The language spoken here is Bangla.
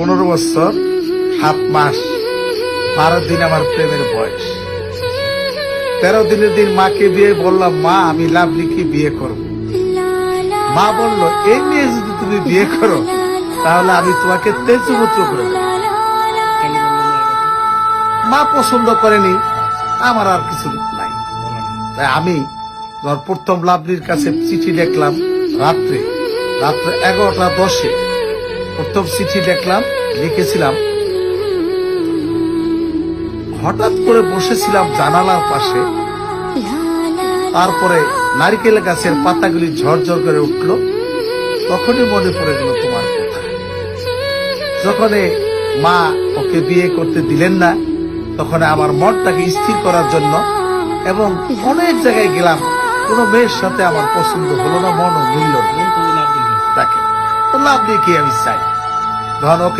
15 বছর 7 মাস 12 দিন আমার প্রেমের বয়স। 13 দিনের দিন মাকে বিয়ে বললাম, মা আমি লাভলিকে বিয়ে করব। মা বলল, এই মেয়ে যদি তুমি বিয়ে করো তাহলে আমি তোমাকে তেজপুত্র করে দেব। মা পছন্দ করেনি, আমার আর কিছু নাই। তাই আমি প্রথম লাভলির কাছে চিঠি লিখলাম রাত্রে 11:10 প্রথম চিঠি লিখলাম, লিখেছিলাম। হঠাৎ করে বসেছিলাম জানালার পাশে, তারপরে নারিকেল গাছের পাতাগুলি ঝরঝর করে উঠলো। তখনই মনে পড়ে গেল তোমার কথা। যখন মা ওকে বিয়ে করতে দিলেন না, তখন আমার মনটাকে স্থির করার জন্য এবং অনেক জায়গায় গেলাম, কোনো মেয়ের সাথে আমার পছন্দ হলো না, মনও মিলল না। তাকে তো লাভ দিয়ে কি আমি চাই, ধন ওকে